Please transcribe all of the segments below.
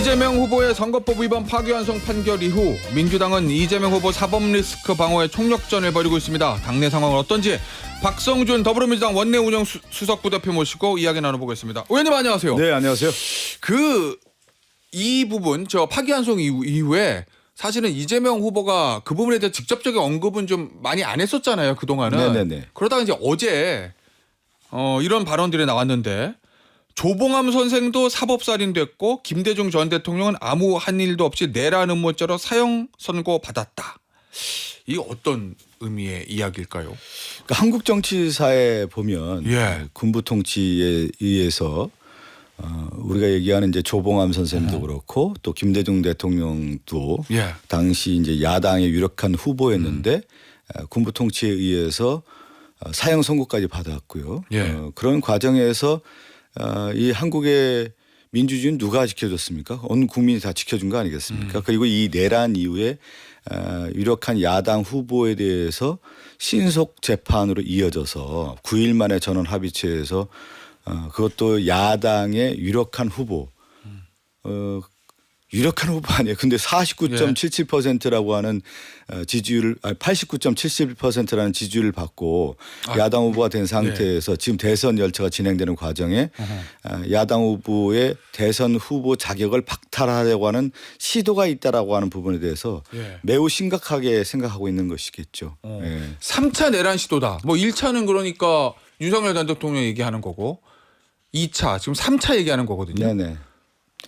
이재명 후보의 선거법 위반 파기환송 판결 이후 민주당은 이재명 후보 사법 리스크 방어에 총력전을 벌이고 있습니다. 당내 상황은 어떤지 박성준 더불어민주당 원내 운영 수석 부대표 모시고 이야기 나눠보겠습니다. 의원님 안녕하세요. 네, 안녕하세요. 이 부분 파기환송 이후에 사실은 이재명 후보가 그 부분에 대해 직접적인 언급은 좀 많이 안 했었잖아요. 그동안은. 네네네. 그러다가 이제 어제 이런 발언들이 나왔는데 조봉암 선생도 사법살인됐고 김대중 전 대통령은 아무 한 일도 없이 내란 음모죄로 사형 선고 받았다. 이게 어떤 의미의 이야기일까요? 그러니까 한국 정치사에 보면 군부 통치에 의해서 우리가 얘기하는 이제 조봉암 선생도 그렇고 또 김대중 대통령도 당시 이제 야당의 유력한 후보였는데 군부 통치에 의해서 사형 선고까지 받았고요. 그런 과정에서 이 한국의 민주주의는 누가 지켜줬습니까? 온 국민이 다 지켜준 거 아니겠습니까? 그리고 이 내란 이후에 유력한 야당 후보에 대해서 신속 재판으로 이어져서 9일 만에 전원 합의체에서 그것도 야당의 유력한 후보 유력한 후보 아니에요. 근데 49.77%라고 하는 지지율을 89.71%라는 지지율을 받고 야당 후보가 된 상태에서 지금 대선 열차가 진행되는 과정에 야당 후보의 대선 후보 자격을 박탈하려고 하는 시도가 있다라고 하는 부분에 대해서 매우 심각하게 생각하고 있는 것이겠죠. 3차 내란 시도다. 뭐 1차는 그러니까 윤석열 전 대통령 얘기하는 거고 2차 지금 3차 얘기하는 거거든요. 네네.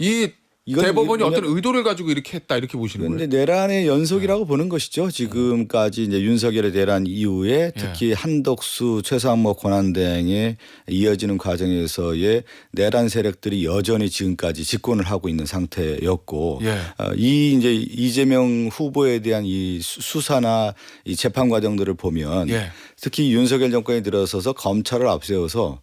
이 대법원이 어떤 의도를 가지고 이렇게 했다 이렇게 보시는 거예요? 그런데 내란의 연속이라고 보는 것이죠. 지금까지 이제 윤석열의 내란 이후에 특히 한덕수, 최상목 권한대행에 이어지는 과정에서의 내란 세력들이 여전히 지금까지 집권을 하고 있는 상태였고 이 이제 이재명 후보에 대한 이 수사나 이 재판 과정들을 보면 특히 윤석열 정권이 들어서서 검찰을 앞세워서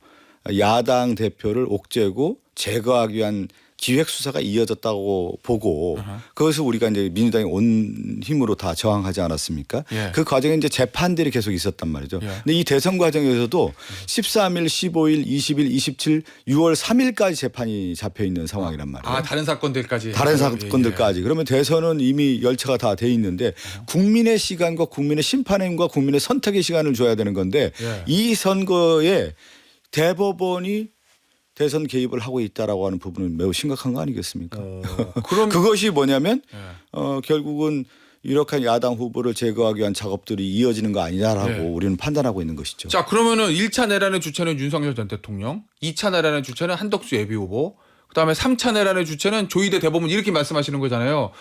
야당 대표를 옥죄고 제거하기 위한 기획 수사가 이어졌다고 보고 그것을 우리가 이제 민주당이 온 힘으로 다 저항하지 않았습니까? 그 과정에 이제 재판들이 계속 있었단 말이죠. 근데 이 대선 과정에서도 13일, 15일, 20일, 27, 6월 3일까지 재판이 잡혀 있는 상황이란 말이에요. 다른 사건들까지. 다른 사건들까지. 그러면 대선은 이미 열차가 다 돼 있는데 국민의 시간과 국민의 심판임과 국민의 선택의 시간을 줘야 되는 건데 이 선거에 대법원이 대선 개입을 하고 있다라고 하는 부분은 매우 심각한 거 아니겠습니까? 그럼 그것이 뭐냐면 결국은 유력한 야당 후보를 제거하기 위한 작업들이 이어지는 거 아니냐라고 우리는 판단하고 있는 것이죠. 자, 그러면은 1차 내란의 주체는 윤석열 전 대통령, 2차 내란의 주체는 한덕수 예비 후보, 그다음에 3차 내란의 주체는 조희대 대법원 이렇게 말씀하시는 거잖아요.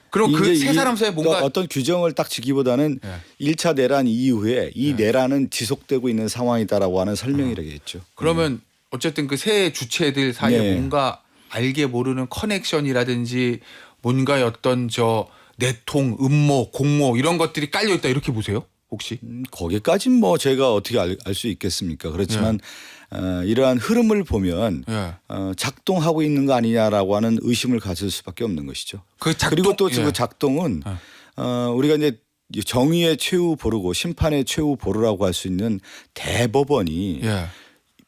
그럼 그 세 사람 사이에 뭔가 어떤 규정을 딱 지기보다는 1차 내란 이후에 이 내란은 지속되고 있는 상황이다라고 하는 설명이라겠죠. 그러면 어쨌든 그 세 주체들 사이에 뭔가 알게 모르는 커넥션이라든지 뭔가의 어떤 내통, 음모, 공모 이런 것들이 깔려 있다 이렇게 보세요? 혹시? 거기까지는 뭐 제가 어떻게 알 수 있겠습니까? 그렇지만 이러한 흐름을 보면 작동하고 있는 거 아니냐라고 하는 의심을 가질 수밖에 없는 것이죠. 그리고 또 그 작동은 우리가 이제 정의의 최후 보루고 심판의 최후 보루라고 할 수 있는 대법원이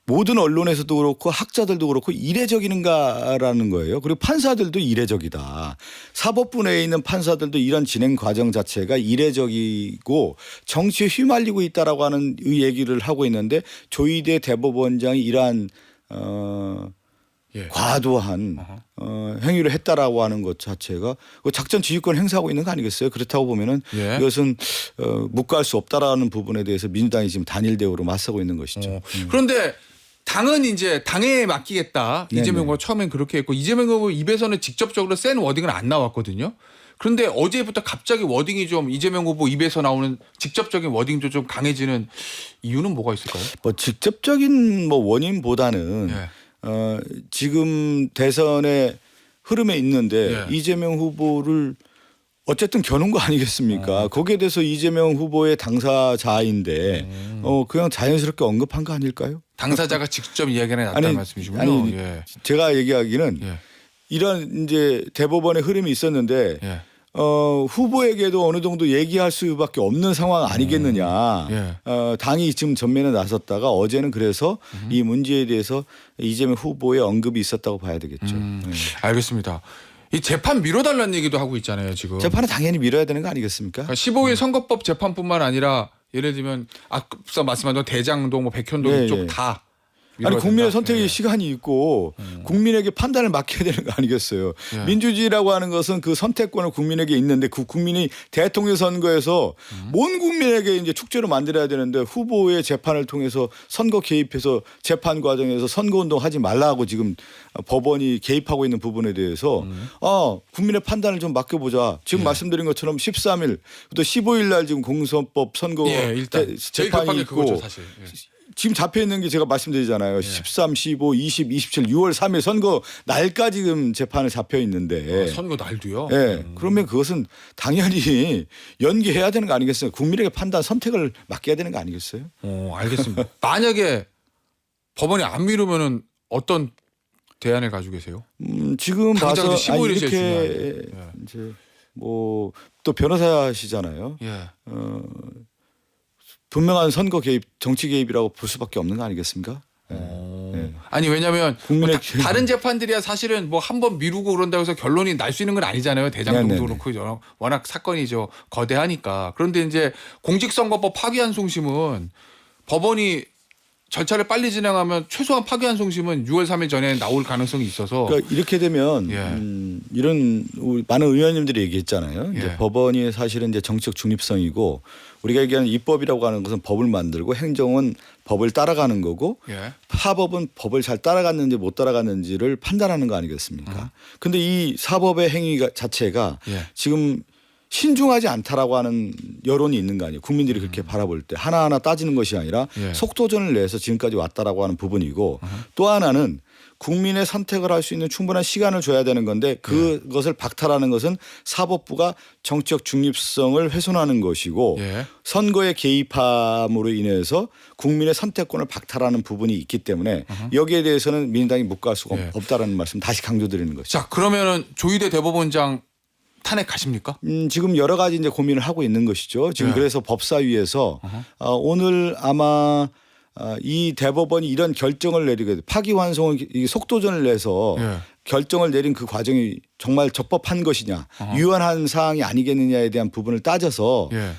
모든 언론에서도 그렇고 학자들도 그렇고 이례적인가라는 거예요. 그리고 판사들도 이례적이다. 사법부 내에 있는 판사들도 이런 진행 과정 자체가 이례적이고 정치에 휘말리고 있다라고 하는 얘기를 하고 있는데 조희대 대법원장이 이러한 과도한 행위를 했다라고 하는 것 자체가 작전 지휘권 행사하고 있는 거 아니겠어요? 그렇다고 보면은 이것은 묵과할 수 없다라는 부분에 대해서 민주당이 지금 단일 대우로 맞서고 있는 것이죠. 그런데 당은 이제 당에 맡기겠다. 이재명 후보가 처음엔 그렇게 했고 이재명 후보 입에서는 직접적으로 센 워딩은 안 나왔거든요. 그런데 어제부터 갑자기 워딩이 좀 이재명 후보 입에서 나오는 직접적인 워딩도 좀 강해지는 이유는 뭐가 있을까요? 뭐 직접적인 뭐 원인보다는 지금 대선의 흐름에 있는데 이재명 후보를 어쨌든 겨눈 거 아니겠습니까? 거기에 대해서 이재명 후보의 당사자인데 그냥 자연스럽게 언급한 거 아닐까요? 당사자가 직접 이야기를 해놨다는 말씀이시군요. 아니 제가 얘기하기는 이런 이제 대법원의 흐름이 있었는데 후보에게도 어느 정도 얘기할 수밖에 없는 상황 아니겠느냐. 당이 지금 전면에 나섰다가 어제는 그래서 이 문제에 대해서 이재명 후보의 언급이 있었다고 봐야 되겠죠. 알겠습니다. 이 재판 미뤄달라는 얘기도 하고 있잖아요 지금. 재판은 당연히 미뤄야 되는 거 아니겠습니까? 그러니까 15일 선거법 재판뿐만 아니라 예를 들면 앞서 말씀하신 대장동, 뭐 백현동 예, 이쪽 예. 다. 아니 국민의 미뤄야 된다. 선택의 예. 시간이 있고 국민에게 판단을 맡겨야 되는 거 아니겠어요. 예. 민주주의라고 하는 것은 그 선택권을 국민에게 있는데 그 국민이 대통령 선거에서 온 국민에게 이제 축제로 만들어야 되는데 후보의 재판을 통해서 선거 개입해서 재판 과정에서 선거운동 하지 말라고 지금 법원이 개입하고 있는 부분에 대해서 국민의 판단을 좀 맡겨보자. 지금 말씀드린 것처럼 13일 또 15일 날 지금 공선법 선거 일단 제일 급한 재판이 게 있고 그거죠 사실. 예. 지금 잡혀 있는 게 제가 말씀드리잖아요. 13, 15, 20, 27, 6월 3일 선거 날까지 지금 재판을 잡혀 있는데. 선거 날도요. 예. 그러면 그것은 당연히 연기해야 되는 거 아니겠어요? 국민에게 판단 선택을 맡겨야 되는 거 아니겠어요? 알겠습니다. 만약에 법원이 안 미루면은 어떤 대안을 가지고 계세요? 지금 당장 봐서 이제 15일이 제일 이렇게 중요하네. 이제 뭐 또 변호사시잖아요. 예. 분명한 선거 개입, 정치 개입이라고 볼 수밖에 없는 거 아니겠습니까? 예. 아니 왜냐하면 국민의 다른 재판들이야 사실은 뭐 한 번 미루고 그런다고 해서 결론이 날 수 있는 건 아니잖아요. 대장동도 네네네. 그렇고 워낙 사건이 거대하니까. 그런데 이제 공직선거법 파기환송심은 법원이 절차를 빨리 진행하면 최소한 파기환송심은 6월 3일 전에 나올 가능성이 있어서. 그러니까 이렇게 되면 이런 우리 많은 의원님들이 얘기했잖아요. 이제 예. 법원이 사실은 이제 정치적 중립성이고 우리가 얘기하는 입법이라고 하는 것은 법을 만들고 행정은 법을 따라가는 거고 예. 사법은 법을 잘 따라갔는지 못 따라갔는지를 판단하는 거 아니겠습니까? 근데 이 사법의 행위 자체가 예. 지금 신중하지 않다라고 하는 여론이 있는 거 아니에요. 국민들이 그렇게 바라볼 때 하나하나 따지는 것이 아니라 예. 속도전을 내서 지금까지 왔다라고 하는 부분이고 또 하나는 국민의 선택을 할 수 있는 충분한 시간을 줘야 되는 건데 그것을 박탈하는 것은 사법부가 정치적 중립성을 훼손하는 것이고 예. 선거에 개입함으로 인해서 국민의 선택권을 박탈하는 부분이 있기 때문에 여기에 대해서는 민주당이 묵과할 수가 예. 없다라는 말씀 다시 강조드리는 거죠. 자 그러면은 조희대 대법원장 탄핵하십니까? 지금 여러 가지 이제 고민을 하고 있는 것이죠. 지금 네. 그래서 법사위에서 오늘 아마 이 대법원이 이런 결정을 내리게 돼 파기환송을 속도전을 내서 예. 결정을 내린 그 과정이 정말 적법한 것이냐 유연한 사항이 아니겠느냐에 대한 부분을 따져서 예.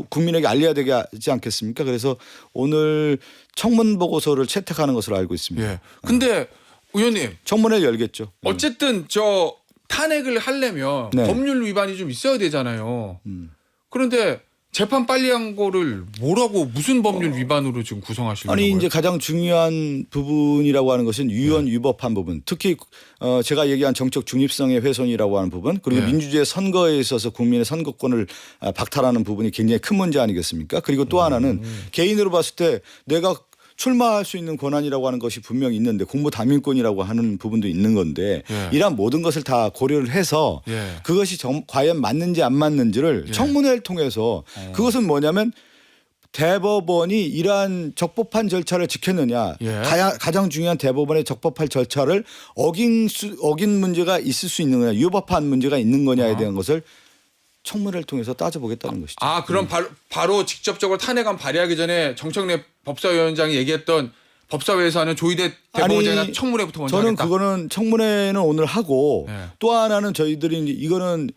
국민에게 알려야 되지 않겠습니까? 그래서 오늘 청문 보고서를 채택하는 것으로 알고 있습니다. 예. 근데 의원님 청문회를 열겠죠. 어쨌든 저 탄핵을 하려면 네. 법률 위반이 좀 있어야 되잖아요. 그런데 재판 빨리 한 거를 뭐라고 무슨 법률 위반으로 지금 구성하시려고 아니 거예요? 이제 가장 중요한 부분이라고 하는 것은 유연 위법한 부분, 특히 제가 얘기한 정적 중립성의 훼손이라고 하는 부분, 그리고 네. 민주주의 선거에 있어서 국민의 선거권을 박탈하는 부분이 굉장히 큰 문제 아니겠습니까? 그리고 또 하나는 개인으로 봤을 때 내가 출마할 수 있는 권한이라고 하는 것이 분명히 있는데 공무담임권이라고 하는 부분도 있는 건데 예. 이러한 모든 것을 다 고려를 해서 예. 그것이 과연 맞는지 안 맞는지를 예. 청문회를 통해서 그것은 뭐냐면 대법원이 이러한 적법한 절차를 지켰느냐 예. 가장 중요한 대법원의 적법한 절차를 어긴 문제가 있을 수 있는 거냐 위법한 문제가 있는 거냐에 대한 것을 청문회를 통해서 따져보겠다는 것이죠. 아 그럼 바로 직접적으로 탄핵안 발의하기 전에 정청래 법사위원장이 얘기했던 법사위에서 하는 조희대 대법원장이나 청문회부터 먼저 저는 하겠다. 그거는 청문회는 오늘 하고 네. 또 하나는 저희들이 이제 이거는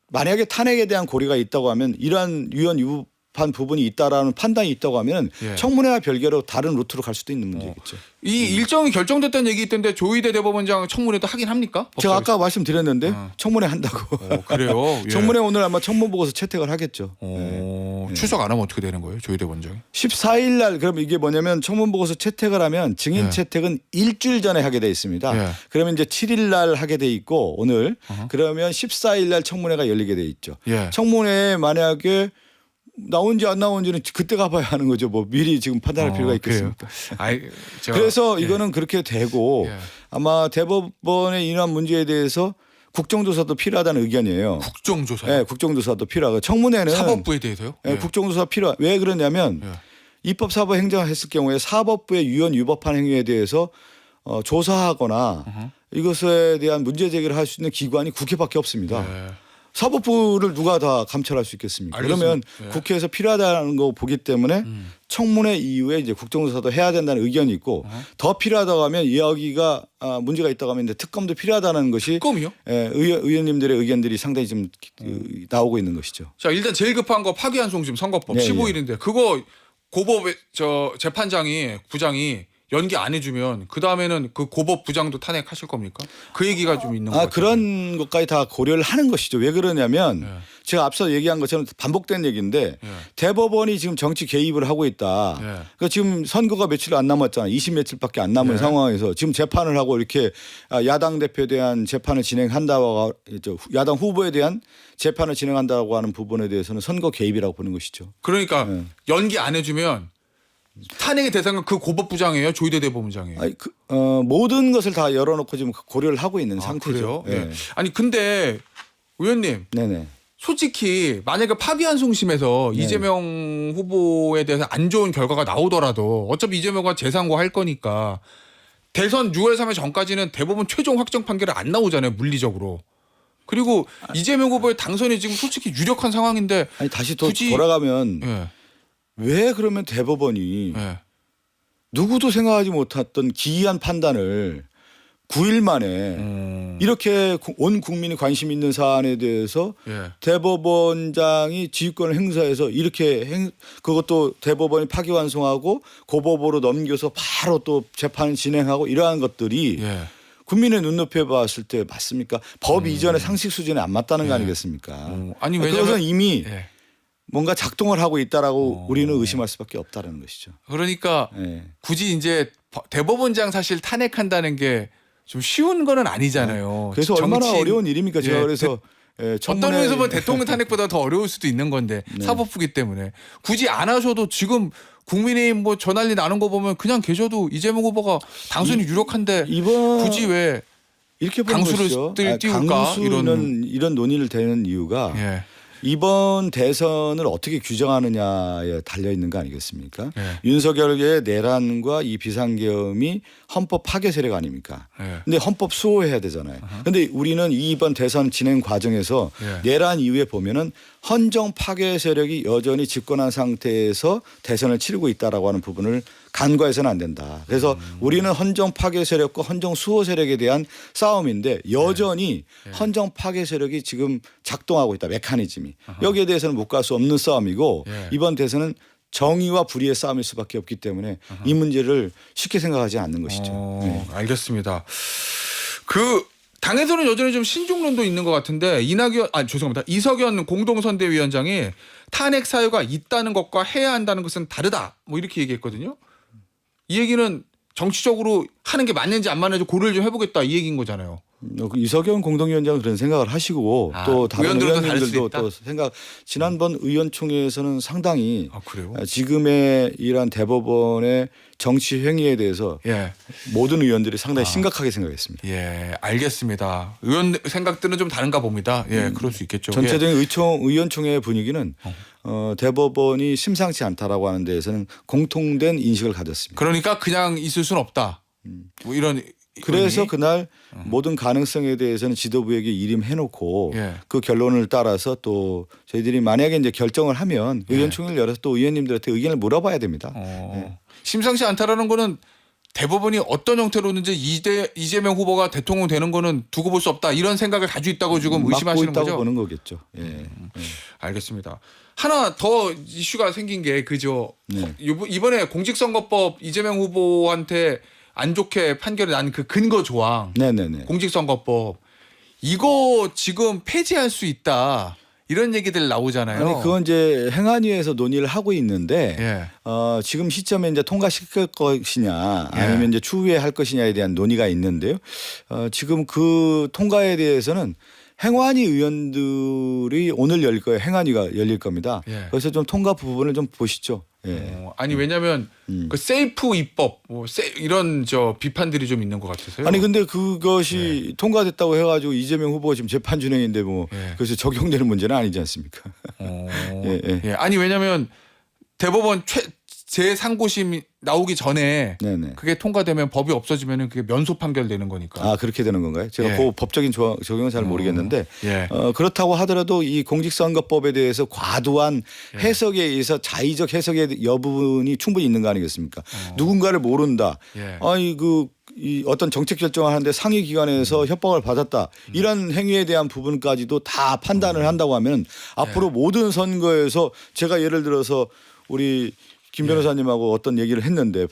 만약에 탄핵에 대한 고려가 있다고 하면 이러한 유연 위법한 부분이 있다라는 판단이 있다고 하면 예. 청문회와 별개로 다른 루트로 갈 수도 있는 문제겠죠. 이 일정이 결정됐다는 얘기 있던데 조희대 대법원장 청문회도 하긴 합니까? 제가 아까 말씀드렸는데 어. 청문회 한다고. 그래요. 예. 청문회 오늘 아마 청문 보고서 채택을 하겠죠. 네. 출석 안 하면 어떻게 되는 거예요, 조희대 원장이? 14일 날 그럼 이게 뭐냐면 청문 보고서 채택을 하면 증인 예. 채택은 일주일 전에 하게 돼 있습니다. 예. 그러면 이제 7일 날 하게 돼 있고 오늘 그러면 14일 날 청문회가 열리게 돼 있죠. 예. 청문회에 만약에 나온지 안 나온지는 그때 가봐야 하는 거죠. 뭐 미리 지금 판단할 필요가 있겠습니까? 그래서 이거는 그렇게 되고 예. 아마 대법원의 이러한 문제에 대해서 국정조사도 필요하다는 의견이에요. 국정조사. 네, 국정조사도 필요하고 청문회는 사법부에 대해서요? 네, 국정조사 필요. 왜 그러냐면 예. 입법 사법 행정을 했을 경우에 사법부의 유연 위법한 행위에 대해서 조사하거나 이것에 대한 문제 제기를 할 수 있는 기관이 국회밖에 없습니다. 예. 사법부를 누가 다 감찰할 수 있겠습니까? 그러면 예. 국회에서 필요하다는 거 보기 때문에 청문회 이후에 이제 국정조사도 해야 된다는 의견이 있고 더 필요하다고 하면 여기가 문제가 있다고 하면 이제 특검도 필요하다는 것이 특검이요? 예, 의원님들의 의견들이 상당히 좀 나오고 있는 것이죠. 자, 일단 제일 급한 거 파기환송심 선거법 네, 15일인데 그거 고법의 재판장이 부장이 연기 안 해주면 그 다음에는 그 고법 부장도 탄핵하실 겁니까? 그 얘기가 좀 있는 것 같아요. 그런 것까지 다 고려를 하는 것이죠. 왜 그러냐면 네. 제가 앞서 얘기한 것처럼 반복된 얘기인데 네. 대법원이 지금 정치 개입을 하고 있다. 네. 그러니까 지금 선거가 며칠 안 남았잖아요. 20며칠밖에 안 남은 네. 상황에서 지금 재판을 하고 이렇게 야당 대표에 대한 재판을 진행한다고 야당 후보에 대한 재판을 진행한다고 하는 부분에 대해서는 선거 개입이라고 보는 것이죠. 그러니까 네. 연기 안 해주면 탄핵의 대상은 그 고법 부장이에요, 조희대 대법원장이에요. 모든 것을 다 열어놓고 지금 고려를 하고 있는 아, 상태죠. 그래요? 예. 네. 아니 근데 의원님. 네네. 솔직히 만약에 파기환송심에서 네. 이재명 후보에 대해서 안 좋은 결과가 나오더라도 어차피 이재명과 재상고할 거니까 대선 6월 3일 전까지는 대법원 최종 확정 판결이 안 나오잖아요, 물리적으로. 그리고 이재명 후보의 당선이 지금 솔직히 유력한 상황인데 아니 다시 또 굳이- 돌아가면 예, 왜 그러면 대법원이 예. 누구도 생각하지 못했던 기이한 판단을 9일 만에 이렇게 온 국민이 관심 있는 사안에 대해서 예. 대법원장이 지휘권을 행사해서 이렇게 그것도 대법원이 파기환송하고 고법으로 넘겨서 바로 또 재판을 진행하고 이러한 것들이 예. 국민의 눈높이에 봤을 때 맞습니까? 법 이전의 상식 수준에 안 맞다는 거 아니겠습니까? 아니 왜냐면 그것은 이미 예. 뭔가 작동을 하고 있다라고 우리는 의심할 수밖에 없다는 것이죠. 그러니까 예. 굳이 이제 대법원장 사실 탄핵한다는 게 좀 쉬운 거는 아니잖아요. 그래서 얼마나 정치인- 어려운 일입니까? 제가 예, 그래서 어떤 면에서 보면 대통령 탄핵보다 더 어려울 수도 있는 건데 네. 사법부기 때문에 굳이 안 하셔도 지금 국민의힘 뭐 전환리 나는 거 보면 그냥 계셔도 이재명 후보가 당선이 유력한데 이번 굳이 왜 이렇게 보는 강수를 것이죠. 띄울까? 강수는 이런 논의를 되는 이유가 예. 이번 대선을 어떻게 규정하느냐에 달려 있는 거 아니겠습니까? 예. 윤석열의 내란과 이 비상계엄이 헌법 파괴 세력 아닙니까? 예. 근데 헌법 수호해야 되잖아요. 근데 우리는 이번 대선 진행 과정에서 예. 내란 이후에 보면은 헌정 파괴 세력이 여전히 집권한 상태에서 대선을 치르고 있다라고 하는 부분을 간과해서는 안 된다. 그래서 우리는 헌정 파괴 세력과 헌정 수호 세력에 대한 싸움인데 여전히 헌정 파괴 세력이 지금 작동하고 있다. 메커니즘이. 여기에 대해서는 못 갈 수 없는 싸움이고 예. 이번 대선은 정의와 불의의 싸움일 수밖에 없기 때문에 이 문제를 쉽게 생각하지 않는 것이죠. 네. 알겠습니다. 그 당에서는 여전히 좀 신중론도 있는 것 같은데 이석연 공동선대위원장이 탄핵 사유가 있다는 것과 해야 한다는 것은 다르다. 뭐 이렇게 얘기했거든요. 이 얘기는 정치적으로 하는 게 맞는지 안 맞는지 고려를 좀 해보겠다 이 얘기인 거잖아요. 이석연 공동위원장은 그런 생각을 하시고 또 다른 의원들도 다를 수 의원님들도 있다? 또 생각 지난번 의원총회에서는 상당히 그래요? 지금의 이러한 대법원의 정치 행위에 대해서 예. 모든 의원들이 상당히 심각하게 생각했습니다. 예, 알겠습니다. 의원 생각들은 좀 다른가 봅니다. 예, 그럴 수 있겠죠. 전체적인 의원총회 분위기는 대법원이 심상치 않다라고 하는 데에서는 공통된 인식을 가졌습니다. 그러니까 그냥 있을 수는 없다. 뭐 이런. 그래서 의원이. 그날 모든 가능성에 대해서는 지도부에게 일임해놓고 예. 그 결론을 따라서 또 저희들이 만약에 이제 결정을 하면 의원총회를 열어서 또 의원님들한테 의견을 물어봐야 됩니다. 심상치 않다라는 거는 대법원이 어떤 형태로든지 이재명 후보가 대통령 되는 거는 두고 볼 수 없다 이런 생각을 가지고 있다고 지금 막고 의심하시는 있다고 거죠? 보는 거겠죠. 예. 알겠습니다. 하나 더 이슈가 생긴 게 그죠. 네. 이번에 공직선거법 이재명 후보한테 안 좋게 판결이 난 그 근거 조항 네네네. 공직선거법 이거 지금 폐지할 수 있다 이런 얘기들 나오잖아요. 아니 그건 이제 행안위에서 논의를 하고 있는데 예. 지금 시점에 이제 통과시킬 것이냐 예. 아니면 이제 추후에 할 것이냐에 대한 논의가 있는데요. 지금 그 통과에 대해서는 행안위 의원들이 오늘 열릴 거예요. 행안위가 열릴 겁니다. 예. 그래서 좀 통과 부분을 좀 보시죠. 예. 아니 왜냐하면 그 세이프 입법 뭐 이런 비판들이 좀 있는 것 같아서요. 아니 근데 그것이 통과됐다고 해가지고 이재명 후보가 지금 재판 진행인데 뭐 그래서 적용되는 문제는 아니지 않습니까? 예. 예. 아니 왜냐하면 대법원 제3고심 나오기 전에 네네. 그게 통과되면 법이 없어지면은 그게 면소 판결되는 거니까. 아 그렇게 되는 건가요? 제가 예. 그 법적인 적용은 잘 모르겠는데 예. 그렇다고 하더라도 이 공직선거법에 대해서 과도한 해석에 의해서 자의적 해석의 여부분이 충분히 있는 거 아니겠습니까? 누군가를 모른다. 예. 아니 이 어떤 정책 결정을 하는데 상위 기관에서 협박을 받았다. 이런 행위에 대한 부분까지도 다 판단을 한다고 하면 앞으로 모든 선거에서 제가 예를 들어서 우리 김 변호사님하고 어떤 얘기를 했는데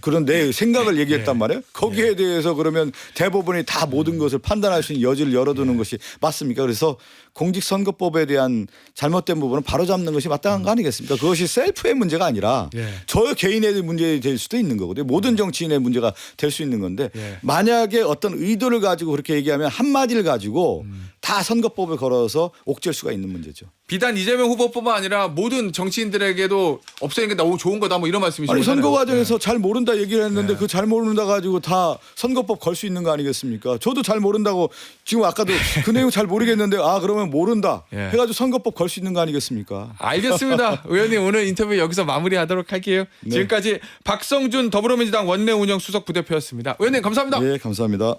그런 내 생각을 얘기했단 말이에요. 거기에 대해서 그러면 대법원이 다 모든 것을 판단할 수 있는 여지를 열어두는 것이 맞습니까? 그래서 공직선거법에 대한 잘못된 부분은 바로잡는 것이 마땅한 거 아니겠습니까? 그것이 셀프의 문제가 아니라 저 개인의 문제 될 수도 있는 거거든요. 모든 정치인의 문제가 될 수 있는 건데 만약에 어떤 의도를 가지고 그렇게 얘기하면 한마디를 가지고 다 선거법을 걸어서 옥죄일 수가 있는 문제죠. 비단 이재명 후보뿐만 아니라 모든 정치인들에게도 없애는 게 너무 좋은 거다 뭐 이런 말씀이시죠. 아니 선거 과정에서 잘 모른다 얘기를 했는데 그 잘 모른다 가지고 다 선거법 걸 수 있는 거 아니겠습니까? 저도 잘 모른다고 지금 아까도 그 내용 잘 모르겠는데 그러면 모른다 해가지고 선거법 걸 수 있는 거 아니겠습니까? 알겠습니다. 의원님 오늘 인터뷰 여기서 마무리하도록 할게요. 지금까지 박성준 더불어민주당 원내 운영 수석 부대표였습니다. 의원님 감사합니다. 네, 감사합니다.